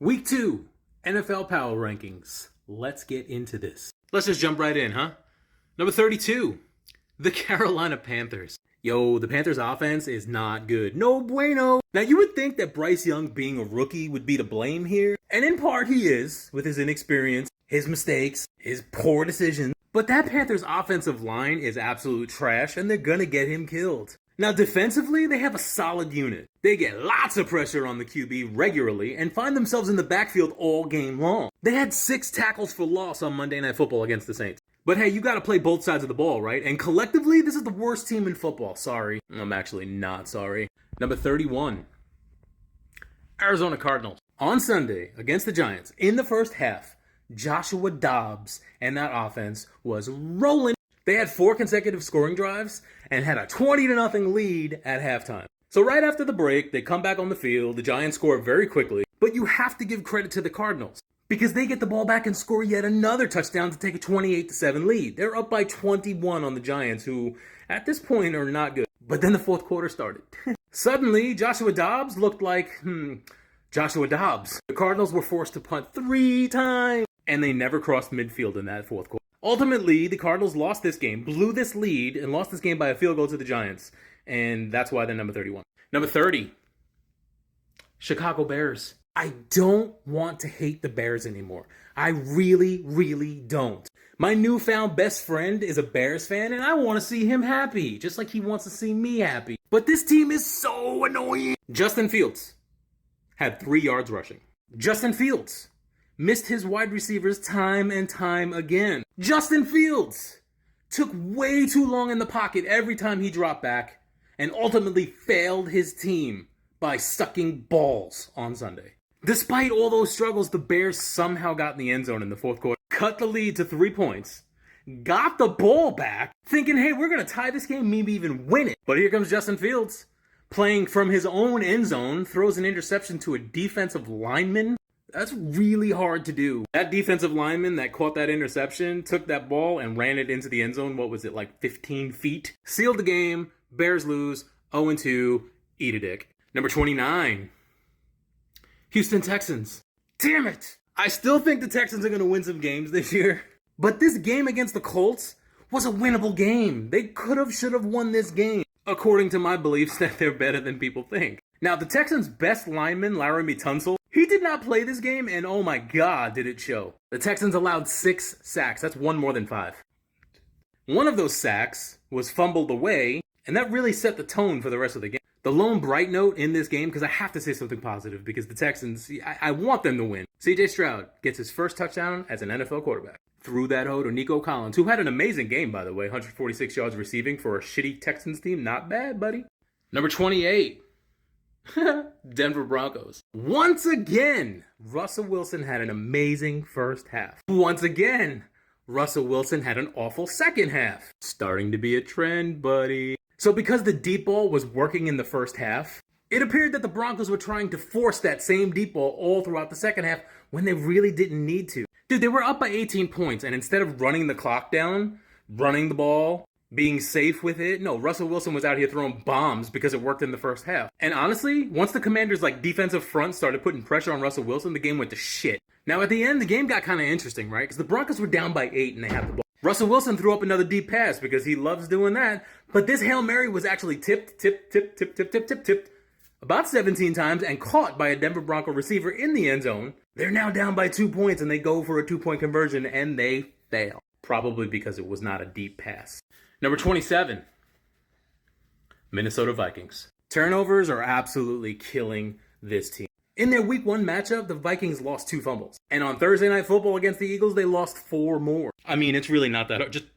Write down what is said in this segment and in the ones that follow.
Week 2, NFL Power Rankings. Let's get into this. Let's just jump right in, huh? Number 32, the Carolina Panthers. Yo, the Panthers offense is not good. No bueno. Now, you would think that Bryce Young being a rookie would be to blame here. And in part, he is, with his inexperience, his mistakes, his poor decisions. But that Panthers offensive line is absolute trash, and they're gonna get him killed. Now, defensively, they have a solid unit. They get lots of pressure on the QB regularly and find themselves in the backfield all game long. They had 6 tackles for loss on Monday Night Football against the Saints. But hey, you gotta play both sides of the ball, right? And collectively, this is the worst team in football. Sorry. I'm actually not sorry. Number 31, Arizona Cardinals. On Sunday, against the Giants, in the first half, Joshua Dobbs and that offense was rolling. They had 4 consecutive scoring drives and had a 20-0 lead at halftime. So right after the break, they come back on the field. The Giants score very quickly. But you have to give credit to the Cardinals because they get the ball back and score yet another touchdown to take a 28-7 lead. They're up by 21 on the Giants, who at this point are not good. But then the fourth quarter started. Suddenly, Joshua Dobbs looked like, Joshua Dobbs. The Cardinals were forced to punt 3 times, and they never crossed midfield in that fourth quarter. Ultimately, the Cardinals lost this game, blew this lead, and lost this game by a field goal to the Giants. And that's why they're number 31. Number 30, Chicago Bears. I don't want to hate the Bears anymore. I really, really don't. My newfound best friend is a Bears fan, and I want to see him happy, just like he wants to see me happy. But this team is so annoying. Justin Fields had 3 yards rushing. Justin Fields missed his wide receivers time and time again. Justin Fields took way too long in the pocket every time he dropped back and ultimately failed his team by sucking balls on Sunday. Despite all those struggles, the Bears somehow got in the end zone in the fourth quarter, cut the lead to 3 points, got the ball back, thinking, hey, we're going to tie this game, maybe even win it. But here comes Justin Fields, playing from his own end zone, throws an interception to a defensive lineman. That's really hard to do. That defensive lineman that caught that interception took that ball and ran it into the end zone. What was it, like 15 feet? Sealed the game. Bears lose. 0-2. Eat a dick. Number 29, Houston Texans. Damn it! I still think the Texans are going to win some games this year. But this game against the Colts was a winnable game. They should have won this game, according to my beliefs that they're better than people think. Now, the Texans' best lineman, Laramie Tunsil, he did not play this game, and oh my god, did it show. The Texans allowed 6 sacks. That's 1 more than 5. One of those sacks was fumbled away, and that really set the tone for the rest of the game. The lone bright note in this game, because I have to say something positive, because the Texans, I want them to win. C.J. Stroud gets his first touchdown as an NFL quarterback. Threw that hoe to Nico Collins, who had an amazing game, by the way. 146 yards receiving for a shitty Texans team. Not bad, buddy. Number 28. Denver Broncos. Once again, Russell Wilson had an amazing first half. Once again, Russell Wilson had an awful second half. Starting to be a trend, buddy. So because the deep ball was working in the first half, it appeared that the Broncos were trying to force that same deep ball all throughout the second half when they really didn't need to. Dude, they were up by 18 points, and instead of running the clock down, running the ball, being safe with it, no, Russell Wilson was out here throwing bombs because it worked in the first half. And honestly, once the Commanders' defensive front started putting pressure on Russell Wilson, the game went to shit. Now at the end, the game got kind of interesting, right? Because the Broncos were down by 8 and they had the ball. Russell Wilson threw up another deep pass because he loves doing that. But this Hail Mary was actually tipped about 17 times and caught by a Denver Bronco receiver in the end zone. They're now down by 2 points and they go for a 2-point conversion and they fail. Probably because it was not a deep pass. Number 27, Minnesota Vikings. Turnovers are absolutely killing this team. In their week 1 matchup, the Vikings lost 2 fumbles. And on Thursday Night Football against the Eagles, they lost 4 more. I mean, it's really not that hard. Just,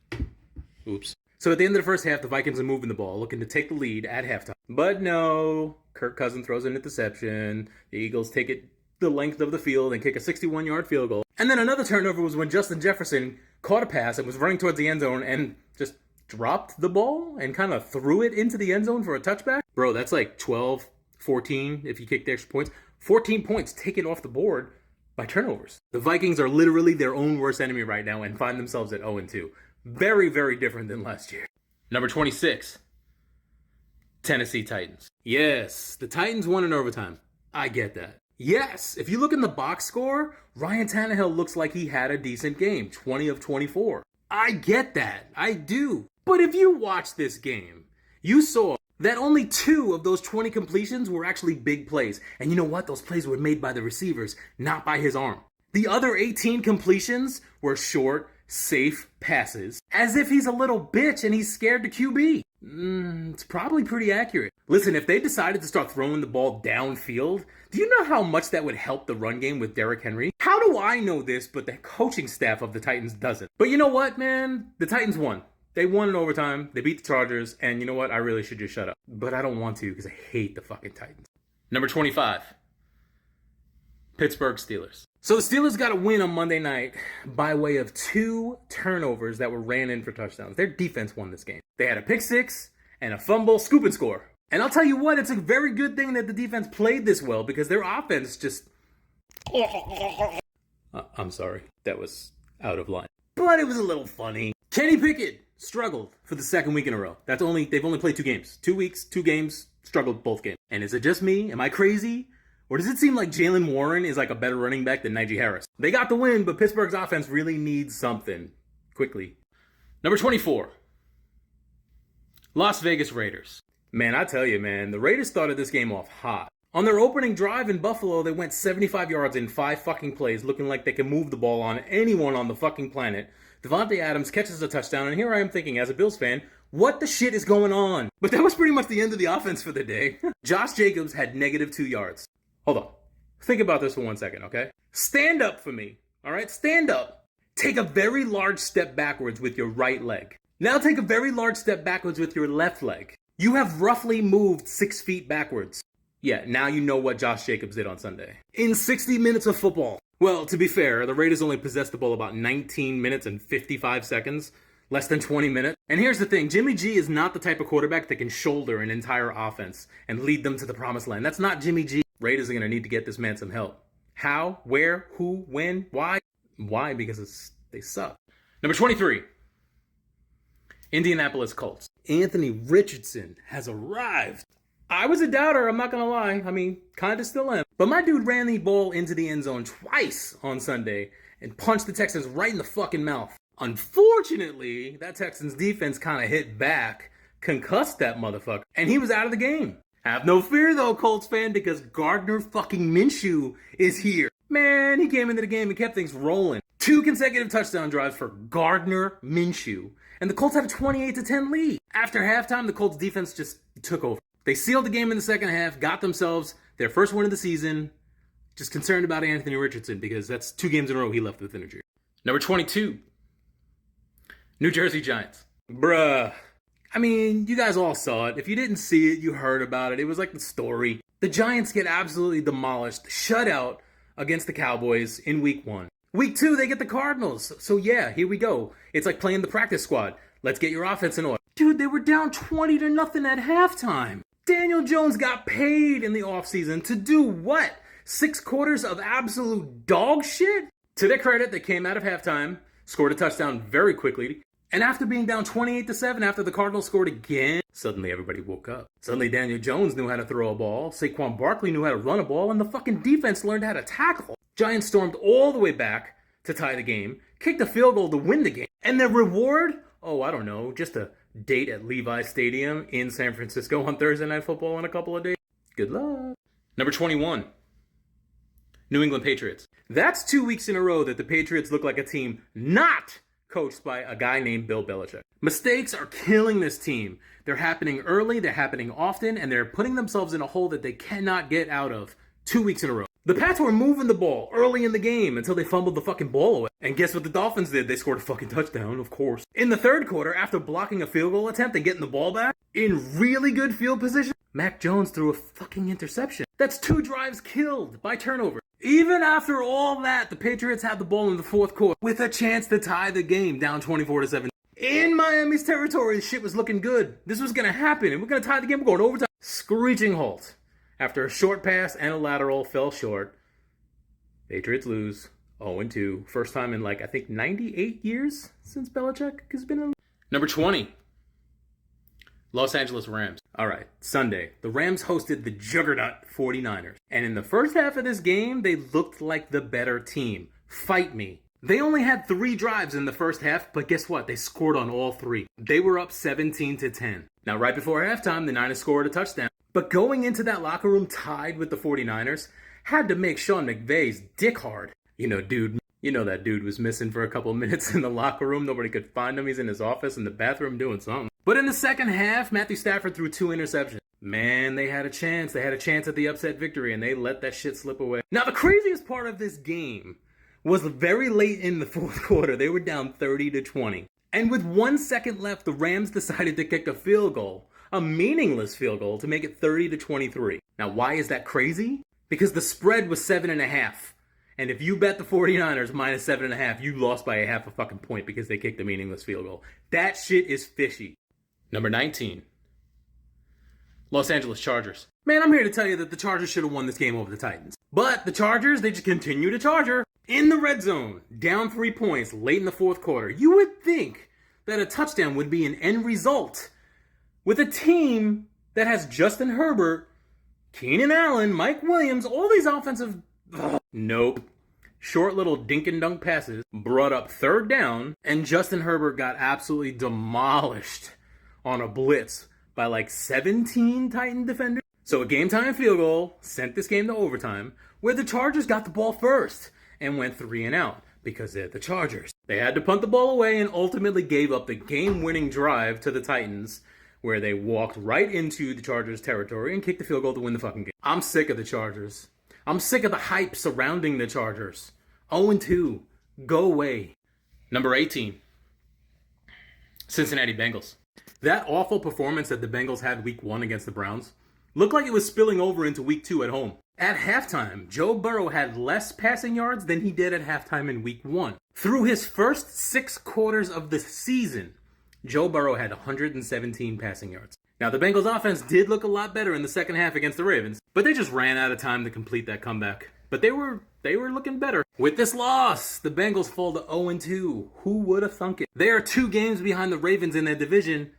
oops. So at the end of the first half, the Vikings are moving the ball, looking to take the lead at halftime. But no, Kirk Cousins throws an interception. The Eagles take it the length of the field and kick a 61-yard field goal. And then another turnover was when Justin Jefferson caught a pass and was running towards the end zone and just dropped the ball and kind of threw it into the end zone for a touchback. Bro, that's like 12, 14 if you kick the extra points. 14 points taken off the board by turnovers. The Vikings are literally their own worst enemy right now and find themselves at 0-2. Very, very different than last year. Number 26, Tennessee Titans. Yes, the Titans won in overtime. I get that. Yes, if you look in the box score, Ryan Tannehill looks like he had a decent game, 20 of 24. I get that, I do. But if you watch this game, you saw that only 2 of those 20 completions were actually big plays. And you know what? Those plays were made by the receivers, not by his arm. The other 18 completions were short, safe passes, as if he's a little bitch and he's scared to QB. It's probably pretty accurate. Listen, if they decided to start throwing the ball downfield, do you know how much that would help the run game with Derrick Henry? How do I know this, but the coaching staff of the Titans doesn't? But you know what, man? The Titans won. They won in overtime, they beat the Chargers, and you know what? I really should just shut up. But I don't want to because I hate the fucking Titans. Number 25. Pittsburgh Steelers. So the Steelers got a win on Monday night by way of 2 turnovers that were ran in for touchdowns. Their defense won this game. They had a pick six and a fumble, scoop and score. And I'll tell you what, it's a very good thing that the defense played this well because their offense just... I'm sorry, that was out of line. But it was a little funny. Kenny Pickett struggled for the 2nd week in a row. They've only played 2 games. 2 weeks, 2 games, struggled both games. And is it just me? Am I crazy? Or does it seem like Jaylen Warren is like a better running back than Najee Harris? They got the win, but Pittsburgh's offense really needs something. Quickly. Number 24. Las Vegas Raiders. Man, I tell you, man, the Raiders started this game off hot. On their opening drive in Buffalo, they went 75 yards in 5 fucking plays, looking like they can move the ball on anyone on the fucking planet. Devontae Adams catches a touchdown, and here I am thinking, as a Bills fan, what the shit is going on? But that was pretty much the end of the offense for the day. Josh Jacobs had negative 2 yards. Hold on. Think about this for 1 second, okay? Stand up for me, all right? Stand up. Take a very large step backwards with your right leg. Now take a very large step backwards with your left leg. You have roughly moved 6 feet backwards. Yeah, now you know what Josh Jacobs did on Sunday. In 60 minutes of football. Well, to be fair, the Raiders only possessed the ball about 19 minutes and 55 seconds. Less than 20 minutes. And here's the thing, Jimmy G is not the type of quarterback that can shoulder an entire offense and lead them to the promised land. That's not Jimmy G. Raiders are going to need to get this man some help. How? Where? Who? When? Why? Why? Because they suck. Number 23. Indianapolis Colts. Anthony Richardson has arrived. I was a doubter, I'm not going to lie. I mean, kind of still am. But my dude ran the ball into the end zone twice on Sunday and punched the Texans right in the fucking mouth. Unfortunately, that Texans defense kind of hit back, concussed that motherfucker, and he was out of the game. Have no fear though, Colts fan, because Gardner fucking Minshew is here. Man, he came into the game and kept things rolling. 2 consecutive touchdown drives for Gardner Minshew, and the Colts had a 28-10 lead. After halftime, the Colts defense just took over. They sealed the game in the second half, got themselves their first win of the season. Just concerned about Anthony Richardson because that's 2 games in a row he left with injury. Number 22. New Jersey Giants. Bruh. I mean, you guys all saw it. If you didn't see it, you heard about it. It was like the story. The Giants get absolutely demolished, shut out against the Cowboys in week 1. Week 2, they get the Cardinals. So yeah, here we go. It's like playing the practice squad. Let's get your offense in order. Dude, they were down 20-0 at halftime. Daniel Jones got paid in the offseason to do what? 6 quarters of absolute dog shit? To their credit, they came out of halftime, scored a touchdown very quickly, and after being down 28-7 after the Cardinals scored again, suddenly everybody woke up. Suddenly Daniel Jones knew how to throw a ball, Saquon Barkley knew how to run a ball, and the fucking defense learned how to tackle. Giants stormed all the way back to tie the game, kicked a field goal to win the game. And their reward? Oh, I don't know, just a date at Levi's Stadium in San Francisco on Thursday Night Football in a couple of days. Good luck. Number 21. New England Patriots. That's 2 weeks in a row that the Patriots look like a team not coached by a guy named Bill Belichick. Mistakes are killing this team. They're happening early, they're happening often, and they're putting themselves in a hole that they cannot get out of 2 weeks in a row. The Pats were moving the ball early in the game until they fumbled the fucking ball away. And guess what the Dolphins did? They scored a fucking touchdown, of course. In the third quarter, after blocking a field goal attempt and getting the ball back, in really good field position, Mac Jones threw a fucking interception. That's 2 drives killed by turnover. Even after all that, the Patriots had the ball in the fourth quarter with a chance to tie the game down 24-7. In Miami's territory, shit was looking good. This was going to happen, and we're going to tie the game. We're going overtime. Screeching halt. After a short pass and a lateral fell short, Patriots lose 0-2. First time in, I think 98 years since Belichick has been in. Number 20. Los Angeles Rams. All right, Sunday, the Rams hosted the juggernaut 49ers. And in the first half of this game, they looked like the better team. Fight me. They only had 3 drives in the first half, but guess what? They scored on all 3. They were up 17-10. Now, right before halftime, the Niners scored a touchdown. But going into that locker room tied with the 49ers had to make Sean McVay's dick hard. You know that dude was missing for a couple minutes in the locker room. Nobody could find him. He's in his office in the bathroom doing something. But in the second half, Matthew Stafford threw 2 interceptions. Man, they had a chance. They had a chance at the upset victory, and they let that shit slip away. Now, the craziest part of this game was very late in the fourth quarter. They were down 30-20. And with 1 second left, the Rams decided to kick a field goal, a meaningless field goal, to make it 30-23. Now, why is that crazy? Because the spread was 7.5. And if you bet the 49ers minus 7.5, you lost by a half a fucking point because they kicked a meaningless field goal. That shit is fishy. Number 19. Los Angeles Chargers. Man, I'm here to tell you that the Chargers should have won this game over the Titans. But the Chargers, they just continue to charger. In the red zone, down 3 points late in the fourth quarter. You would think that a touchdown would be an end result with a team that has Justin Herbert, Keenan Allen, Mike Williams, all these offensive... Nope. Short little dink and dunk passes brought up third down, and Justin Herbert got absolutely demolished on a blitz by like 17 Titan defenders. So a game-time field goal sent this game to overtime, where the Chargers got the ball first and went 3 and out because they're the Chargers. They had to punt the ball away and ultimately gave up the game-winning drive to the Titans, where they walked right into the Chargers' territory and kicked the field goal to win the fucking game. I'm sick of the Chargers. I'm sick of the hype surrounding the Chargers. 0-2. Go away. Number 18. Cincinnati Bengals. That awful performance that the Bengals had week 1 against the Browns looked like it was spilling over into week 2 at home. At halftime, Joe Burrow had less passing yards than he did at halftime in week 1. Through his first 6 quarters of the season, Joe Burrow had 117 passing yards. Now, the Bengals offense did look a lot better in the second half against the Ravens, but they just ran out of time to complete that comeback. But they were looking better. With this loss, the Bengals fall to 0-2. Who would have thunk it? They are 2 games behind the Ravens in their division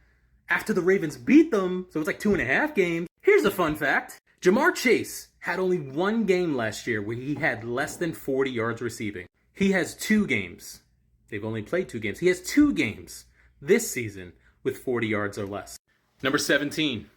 after the Ravens beat them, so it's like 2.5 games. Here's a fun fact. Jamar Chase had only 1 game last year where he had less than 40 yards receiving. He has 2 games. They've only played 2 games. He has 2 games this season with 40 yards or less. Number 17.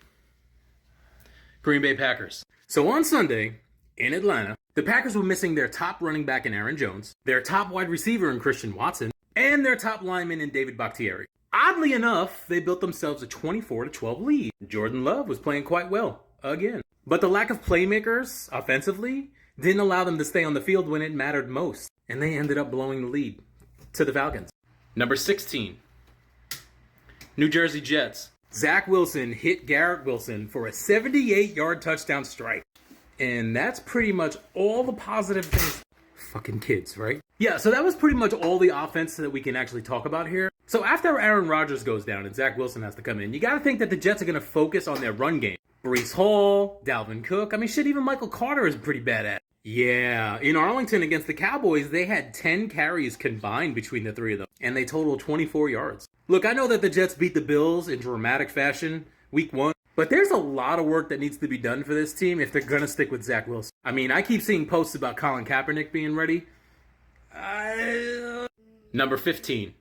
Green Bay Packers. So on Sunday, in Atlanta, the Packers were missing their top running back in Aaron Jones, their top wide receiver in Christian Watson, and their top lineman in David Bakhtiari. Oddly enough, they built themselves a 24-12 lead. Jordan Love was playing quite well, again. But the lack of playmakers, offensively, didn't allow them to stay on the field when it mattered most. And they ended up blowing the lead to the Falcons. Number 16. New Jersey Jets. Zach Wilson hit Garrett Wilson for a 78-yard touchdown strike. And that's pretty much all the positive things. Fucking kids, right? Yeah, so that was pretty much all the offense that we can actually talk about here. So after Aaron Rodgers goes down and Zach Wilson has to come in, you got to think that the Jets are going to focus on their run game. Breece Hall, Dalvin Cook. I mean, shit, even Michael Carter is pretty bad at it. Yeah, in Arlington against the Cowboys, they had 10 carries combined between the 3 of them, and they totaled 24 yards. Look, I know that the Jets beat the Bills in dramatic fashion week 1, but there's a lot of work that needs to be done for this team if they're going to stick with Zach Wilson. I mean, I keep seeing posts about Colin Kaepernick being ready. Number 15.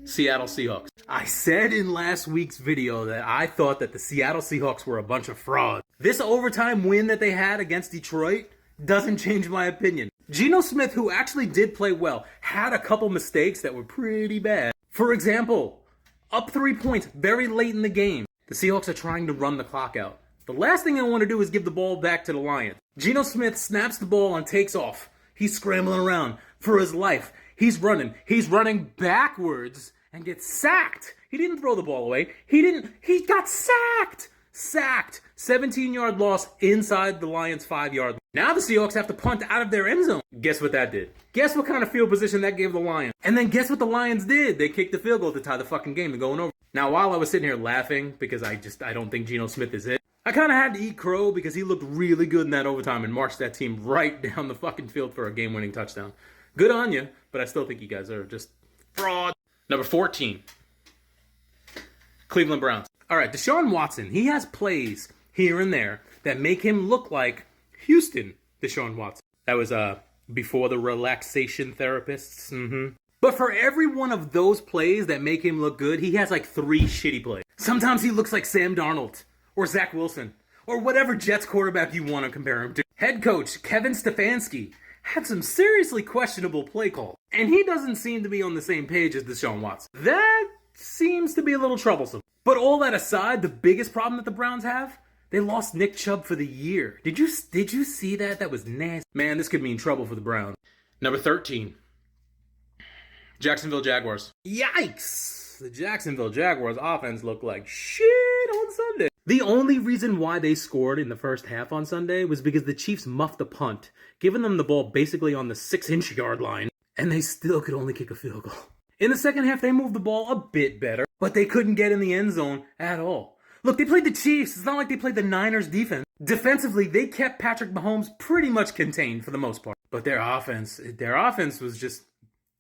Seattle Seahawks. I said in last week's video that I thought that the Seattle Seahawks were a bunch of frauds. This overtime win that they had against Detroit doesn't change my opinion. Geno Smith, who actually did play well, had a couple mistakes that were pretty bad. For example, up 3 points very late in the game. The Seahawks are trying to run the clock out. The last thing I want to do is give the ball back to the Lions. Geno Smith snaps the ball and takes off. He's scrambling around for his life. He's running backwards and gets sacked. He didn't throw the ball away. He got sacked. 17-yard loss inside the Lions' 5-yard line. Now the Seahawks have to punt out of their end zone. Guess what that did? Guess what kind of field position that gave the Lions? And then guess what the Lions did? They kicked the field goal to tie the fucking game and going over. Now, while I was sitting here laughing because I don't think Geno Smith is it, I kind of had to eat crow because he looked really good in that overtime and marched that team right down the fucking field for a game-winning touchdown. Good on you, but I still think you guys are just fraud. Number 14. Cleveland Browns. All right, Deshaun Watson, he has plays here and there that make him look like Houston Deshaun Watson. That was before the relaxation therapists. But for every one of those plays that make him look good, he has like 3 shitty plays. Sometimes he looks like Sam Darnold or Zach Wilson or whatever Jets quarterback you want to compare him to. Head coach Kevin Stefanski had some seriously questionable play calls, and he doesn't seem to be on the same page as Deshaun Watson. That seems to be a little troublesome. But all that aside, the biggest problem that the Browns have, they lost Nick Chubb for the year. Did you see that? That was nasty. Man, this could mean trouble for the Browns. Number 13, Jacksonville Jaguars. Yikes! The Jacksonville Jaguars offense looked like shit on Sunday. The only reason why they scored in the first half on Sunday was because the Chiefs muffed a punt, giving them the ball basically on the 6-inch yard line, and they still could only kick a field goal. In the second half, they moved the ball a bit better, but they couldn't get in the end zone at all. Look, they played the Chiefs. It's not like they played the Niners defense. Defensively, they kept Patrick Mahomes pretty much contained for the most part. But their offense was just,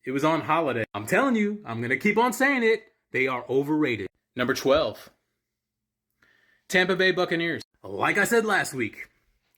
it was on holiday. I'm telling you, I'm going to keep on saying it. They are overrated. Number 12, Tampa Bay Buccaneers. Like I said last week,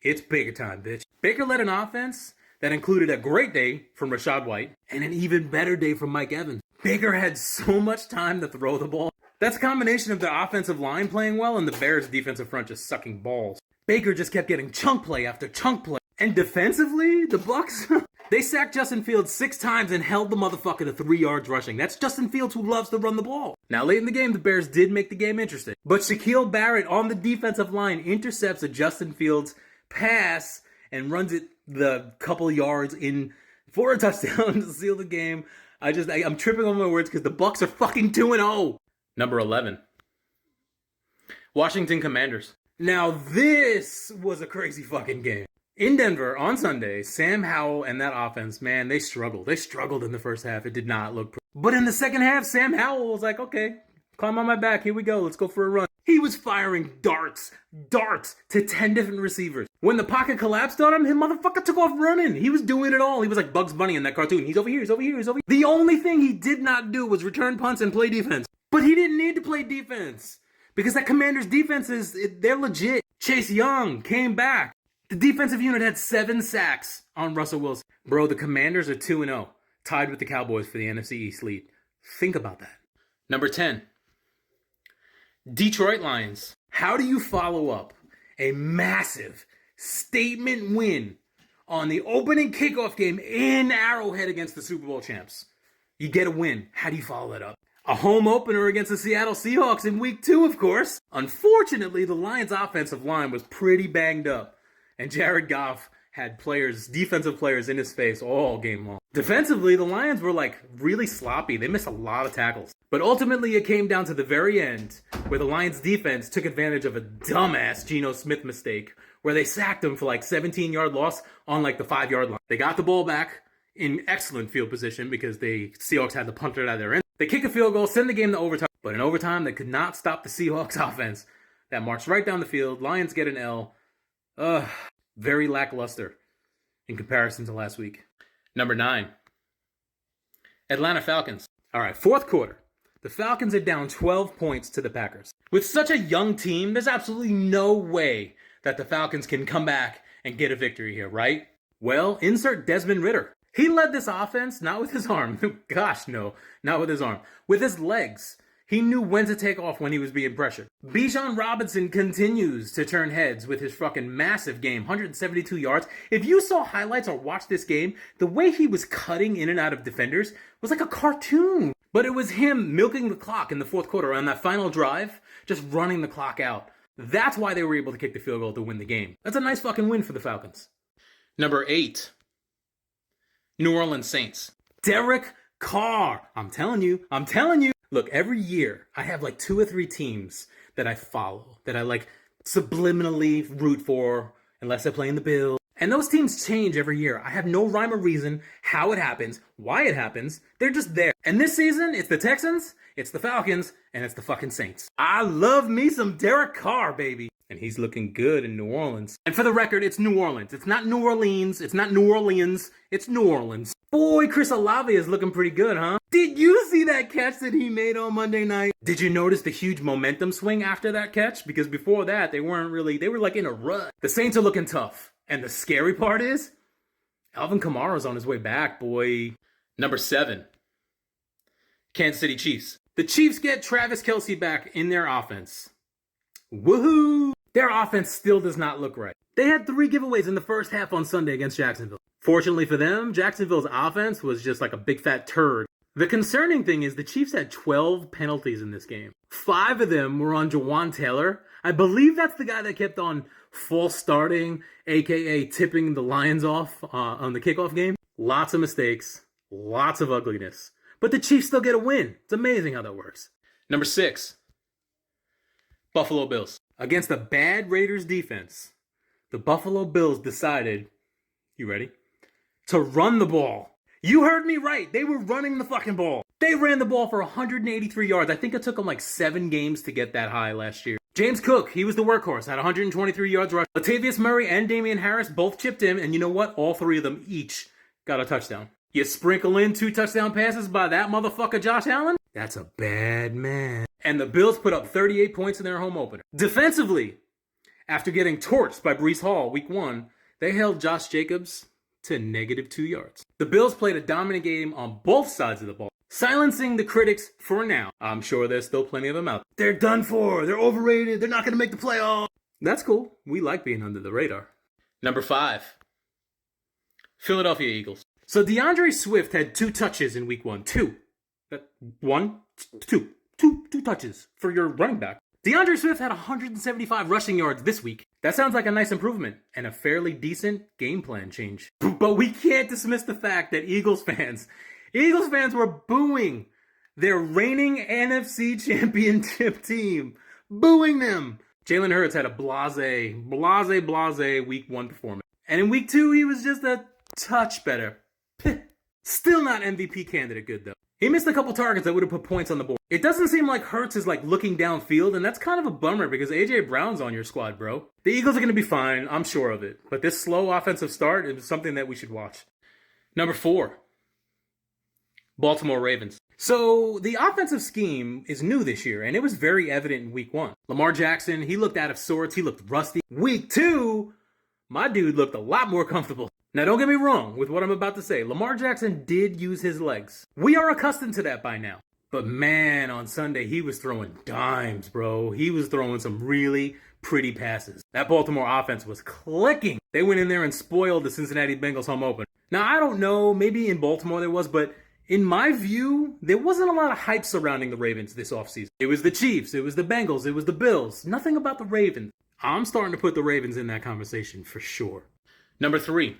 it's Baker time, bitch. Baker led an offense that included a great day from Rachaad White and an even better day from Mike Evans. Baker had so much time to throw the ball. That's a combination of the offensive line playing well and the Bears' defensive front just sucking balls. Baker just kept getting chunk play after chunk play. And defensively, the Bucs, they sacked Justin Fields 6 times and held the motherfucker to 3 yards rushing. That's Justin Fields who loves to run the ball. Now, late in the game, the Bears did make the game interesting. But Shaquille Barrett on the defensive line intercepts a Justin Fields pass and runs it the couple yards in for a touchdown to seal the game. I'm tripping on my words because the Bucs are fucking 2-0. Number 11, Washington Commanders. Now, this was a crazy fucking game. In Denver on Sunday, Sam Howell and that offense, man, they struggled. They struggled in the first half. It did not look pretty. But in the second half, Sam Howell was like, okay, climb on my back. Here we go. Let's go for a run. He was firing darts to 10 different receivers. When the pocket collapsed on him, his motherfucker took off running. He was doing it all. He was like Bugs Bunny in that cartoon. He's over here, he's over here, he's over here. The only thing he did not do was return punts and play defense. But he didn't need to play defense because that Commanders defense they're legit. Chase Young came back. The defensive unit had 7 sacks on Russell Wilson. Bro, the Commanders are 2-0, tied with the Cowboys for the NFC East lead. Think about that. Number 10, Detroit Lions. How do you follow up a massive statement win on the opening kickoff game in Arrowhead against the Super Bowl champs? You get a win. How do you follow that up? A home opener against the Seattle Seahawks in week 2, of course. Unfortunately, the Lions' offensive line was pretty banged up, and Jared Goff had defensive players in his face all game long. Defensively, the Lions were really sloppy. They missed a lot of tackles. But ultimately, it came down to the very end, where the Lions' defense took advantage of a dumbass Geno Smith mistake, where they sacked him for 17-yard loss on the 5-yard line. They got the ball back in excellent field position because the Seahawks had to punt it out of their end. They kick a field goal, send the game to overtime. But in overtime, they could not stop the Seahawks offense that marched right down the field. Lions get an L. Very lackluster in comparison to last week. Number 9, Atlanta Falcons. All right, fourth quarter. The Falcons are down 12 points to the Packers. With such a young team, there's absolutely no way that the Falcons can come back and get a victory here, right? Well, insert Desmond Ridder. He led this offense, not with his arm. Gosh, no, not with his arm. With his legs. He knew when to take off when he was being pressured. Bijan Robinson continues to turn heads with his fucking massive game, 172 yards. If you saw highlights or watched this game, the way he was cutting in and out of defenders was like a cartoon. But it was him milking the clock in the fourth quarter on that final drive, just running the clock out. That's why they were able to kick the field goal to win the game. That's a nice fucking win for the Falcons. Number 8, New Orleans Saints. Derek Carr. I'm telling you. Look, every year I have 2 or 3 teams that I follow, that I subliminally root for, unless they're playing the Bills. And those teams change every year. I have no rhyme or reason how it happens, why it happens. They're just there. And this season, it's the Texans, it's the Falcons, and it's the fucking Saints. I love me some Derek Carr, baby. And he's looking good in New Orleans. And for the record, it's New Orleans. It's not New Orleans. It's not New Orleans. It's New Orleans. Boy, Chris Olave is looking pretty good, huh? Did you see that catch that he made on Monday night? Did you notice the huge momentum swing after that catch? Because before that, they were like in a rut. The Saints are looking tough. And the scary part is, Alvin Kamara's on his way back, boy. Number 7, Kansas City Chiefs. The Chiefs get Travis Kelce back in their offense. Woohoo! Their offense still does not look right. They had 3 giveaways in the first half on Sunday against Jacksonville. Fortunately for them, Jacksonville's offense was just like a big fat turd. The concerning thing is the Chiefs had 12 penalties in this game. 5 of them were on Jawan Taylor. I believe that's the guy that kept on false starting, aka tipping the Lions off on the kickoff game. Lots of mistakes, lots of ugliness. But the Chiefs still get a win. It's amazing how that works. Number 6, Buffalo Bills. Against a bad Raiders defense, the Buffalo Bills decided, you ready? To run the ball. You heard me right. They were running the fucking ball. They ran the ball for 183 yards. I think it took them like 7 games to get that high last year. James Cook, he was the workhorse, had 123 yards rush. Latavius Murray and Damian Harris both chipped in, and you know what? All 3 of them each got a touchdown. You sprinkle in 2 touchdown passes by that motherfucker Josh Allen? That's a bad man. And the Bills put up 38 points in their home opener. Defensively, after getting torched by Breece Hall week 1, they held Josh Jacobs to -2 yards. The Bills played a dominant game on both sides of the ball, silencing the critics for now. I'm sure there's still plenty of them out there. They're done for. They're overrated. They're not going to make the playoffs. That's cool. We like being under the radar. Number 5, Philadelphia Eagles. So DeAndre Swift had 2 touches in week 1. 2 touches for your running back. DeAndre Swift had 175 rushing yards this week. That sounds like a nice improvement and a fairly decent game plan change. But we can't dismiss the fact that Eagles fans were booing their reigning NFC championship team. Booing them. Jalen Hurts had a blase week 1 performance. And in week 2, he was just a touch better. Still not MVP candidate good though. He missed a couple targets that would have put points on the board. It doesn't seem like Hurts is like looking downfield, and that's kind of a bummer because A.J. Brown's on your squad, bro. The Eagles are going to be fine, I'm sure of it. But this slow offensive start is something that we should watch. Number 4, Baltimore Ravens. So the offensive scheme is new this year, and it was very evident in week 1. Lamar Jackson, he looked out of sorts. He looked rusty. Week 2, my dude looked a lot more comfortable. Now, don't get me wrong with what I'm about to say. Lamar Jackson did use his legs. We are accustomed to that by now. But man, on Sunday, he was throwing dimes, bro. He was throwing some really pretty passes. That Baltimore offense was clicking. They went in there and spoiled the Cincinnati Bengals home opener. Now, I don't know. Maybe in Baltimore there was, but in my view, there wasn't a lot of hype surrounding the Ravens this offseason. It was the Chiefs. It was the Bengals. It was the Bills. Nothing about the Ravens. I'm starting to put the Ravens in that conversation for sure. Number 3.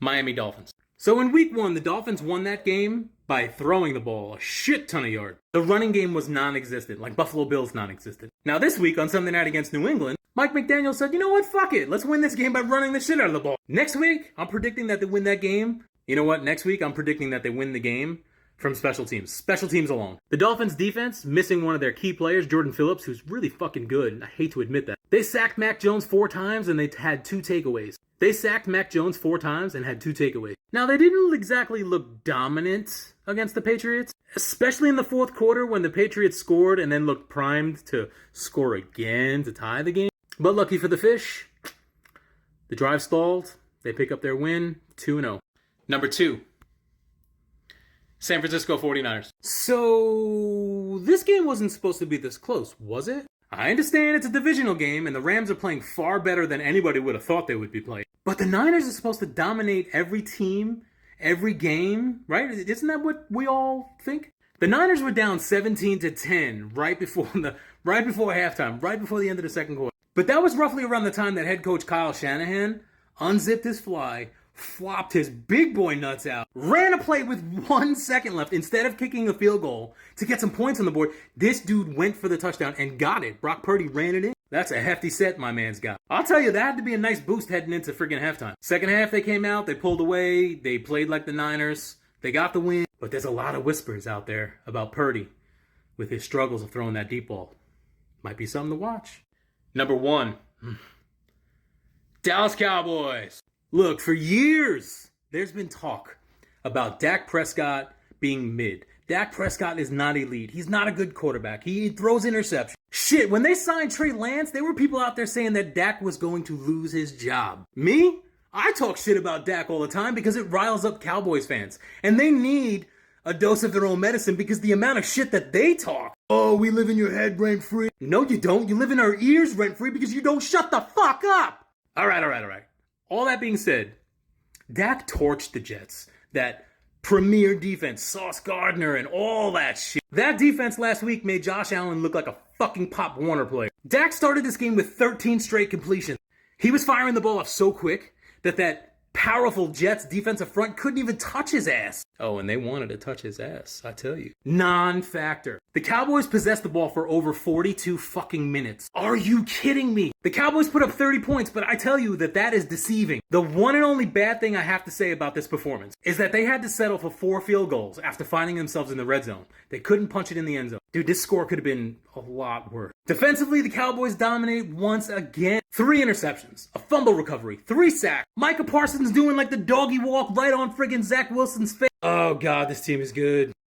Miami Dolphins. So in week 1, the Dolphins won that game by throwing the ball a shit ton of yards. The running game was non-existent, like Buffalo Bills non-existent. Now this week on Sunday night against New England, Mike McDaniel said, you know what, fuck it. Let's win this game by running the shit out of the ball. Next week, I'm predicting that they win that game. You know what, next week, I'm predicting that they win the game from special teams. Special teams alone. The Dolphins defense, missing one of their key players, Jordan Phillips, who's really fucking good, and I hate to admit that. They sacked Mac Jones 4 times and they had 2 takeaways. They sacked Mac Jones 4 times and had 2 takeaways. Now, they didn't exactly look dominant against the Patriots, especially in the 4th quarter when the Patriots scored and then looked primed to score again to tie the game. But lucky for the fish, the drive stalled. They pick up their win, 2-0. Number 2, San Francisco 49ers. So, this game wasn't supposed to be this close, was it? I understand it's a divisional game and the Rams are playing far better than anybody would have thought they would be playing. But the Niners are supposed to dominate every team, every game, right? Isn't that what we all think? The Niners were down 17-10 right before halftime, right before the end of the second quarter. But that was roughly around the time that head coach Kyle Shanahan unzipped his fly, flopped his big boy nuts out, ran a play with 1 second left. Instead of kicking a field goal to get some points on the board, this dude went for the touchdown and got it. Brock Purdy ran it in. That's a hefty set my man's got. I'll tell you, that had to be a nice boost heading into friggin' halftime. Second half, they came out, they pulled away, they played like the Niners, they got the win. But there's a lot of whispers out there about Purdy with his struggles of throwing that deep ball. Might be something to watch. Number 1, Dallas Cowboys. Look, for years, There's been talk about Dak Prescott being mid. Dak Prescott is not elite. He's not a good quarterback. He throws interceptions. Shit, when they signed Trey Lance, there were people out there saying that Dak was going to lose his job. Me? I talk shit about Dak all the time because it riles up Cowboys fans. And they need a dose of their own medicine because the amount of shit that they talk. Oh, we live in your head rent-free. No, you don't. You live in our ears rent-free because you don't shut the fuck up. All right. All that being said, Dak torched the Jets. That premier defense, Sauce Gardner, and all that shit. That defense last week made Josh Allen look like a fucking Pop Warner player. Dak started this game with 13 straight completions. He was firing the ball off so quick that powerful Jets defensive front couldn't even touch his ass. Oh, and they wanted to touch his ass, I tell you. Non-factor. The Cowboys possessed the ball for over 42 fucking minutes. Are you kidding me? The Cowboys put up 30 points, but I tell you that is deceiving. The one and only bad thing I have to say about this performance is that they had to settle for 4 field goals after finding themselves in the red zone. They couldn't punch it in the end zone. Dude, this score could have been a lot worse. Defensively, the Cowboys dominated once again. 3 interceptions, a fumble recovery, 3 sacks. Micah Parsons doing like the doggy walk right on friggin' Zach Wilson's face. Oh God, this team is good.